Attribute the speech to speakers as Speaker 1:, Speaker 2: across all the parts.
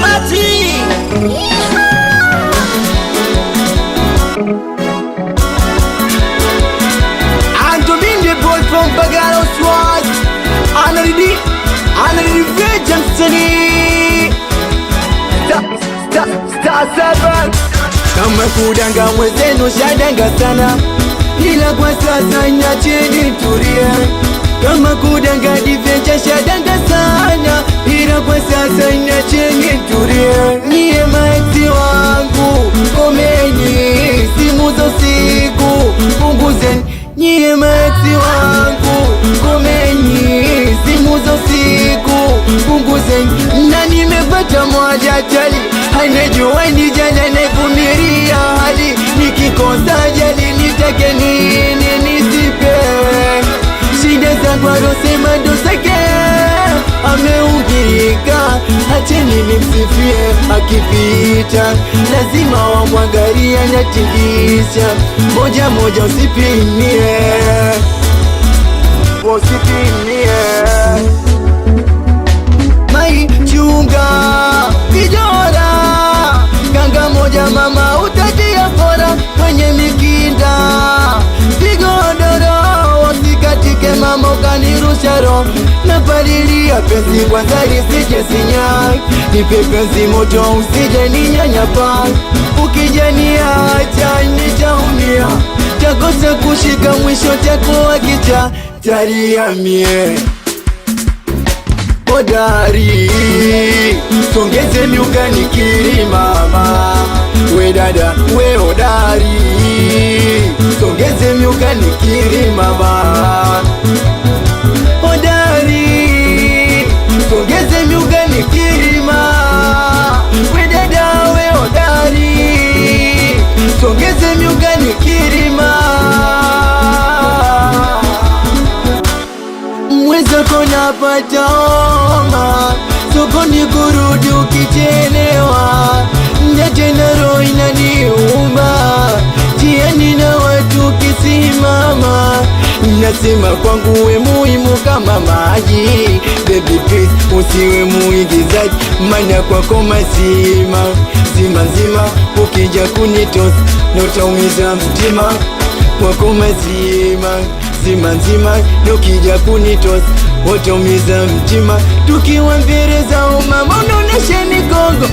Speaker 1: Mati. Andominde boy from Bagalo Swaz. Anaridi Vejansani. Star 7. Kama kudanga mwezenu shadanga sana, ila kwa sasa nyacheni tulia. Kama kudanga divenja shadanga sana, ila kwa sasa nyacheni tulia. Niye maiti wangu komeni, simu za usiku punguzeni. Niye maiti wangu komeni, simu za usiku punguzeni. Na nimepata moja tali, anajua ni jana nevumiria hali. Nikikosa jali nitake nini nisipe. Shida zangu arosema ndo zake ameungika. Acheni nimsifie akipita, lazima wamwangalia natingisha. Moja moja usipimie, usipimie. Mai chunga kijora, ganga moja mama utatia fora kwenye mikinda. Vigodoro wasikatike mama ukanirusha roho. Napalilia penzi kwanza lisije sinyai, nipe penzi moto usije ninyanyapa. Ukija niacha nitaumia, takosa kushika mwisho takuwa kicha taria mie. Hodari songeze miuka nikiri mama, we dada we hodari songeze miuka nikiri mama. Hodari songeze miuka nikiri mama, we dada we hodari songeze miuka nikiri mama. Mweza kona pata homa, sokoni kurudi ukichelewa. Njatena roho inaniuma, jiani na watu kisimama. Nasema kwangu we muhimu kama maji. Baby please usiwe muigizaji, mana kwako mazima zima nzima. Ukija kunitosa na utaumiza mtima, kwako mazima zima nzima. Ukija kunitosa utaumiza mtima. Tukiwa mbele za umama unaonesha nigongo,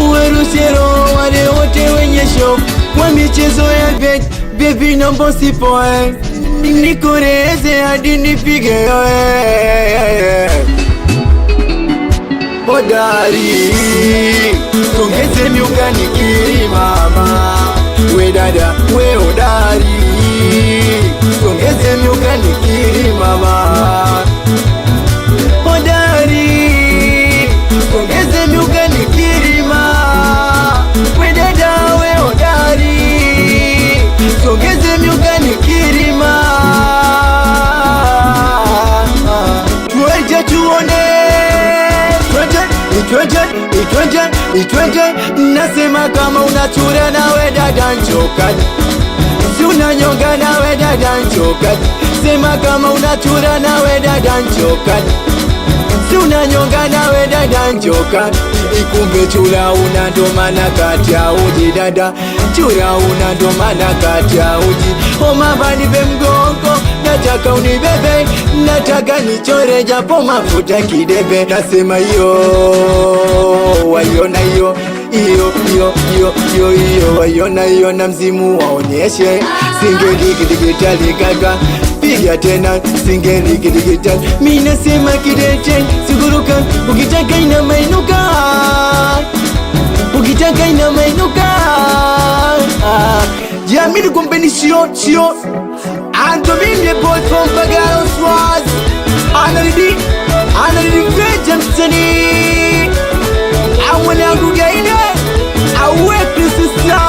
Speaker 1: uwerushe roho wale wote wenye show kwa michezo ya bet. Baby naomba usipoe, nikureze hadi nipige yoe. Hodari songeze miuka nikiri mama, we dada we hodari songeze miuka nikiri mama. Hodari songeze miuka nikiri mama, we dada we hodari songeze miuka nikiri mama. Tueje tuone, itweje. Nasema kama unachura nawe dada njokani, si unanyonga nawe dada njokani. Sema kama unachura nawe dada njokani, si unanyonga nawe dada njokani. Ikumbe chura unandomana kati ya uji dada, chura unandomana kati ya uji. Omaba nipe mgongo, nataka unibebe, nataka nichore japo mafuta kidebe. Nasema iyo waiona iyo waiona iyo na mzimu waonyeshe. Singeli kidigitali kaka, piga tena singeli kidigitali. Mina sema kidete siguruka, ukitaka ina mainuka, ukitaka ina mainuka. Jamini kumpeni shio Andominde boy from Bagalo Swaz. Anaridi Vejansani. Amwana yangu gaine awe Krisista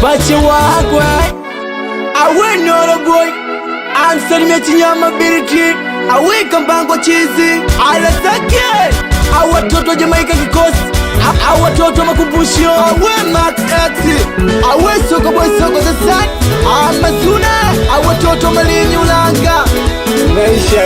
Speaker 1: bache wakwe awe Noro boy Ansari mechinyama biriki awe Kambango chizi ala zake awe toto Jamaika kikosi awe toto makumbusho awe Max X awe Soko boy Soko the sun Amazuna awe toto Malinyi Ulanga. Meisha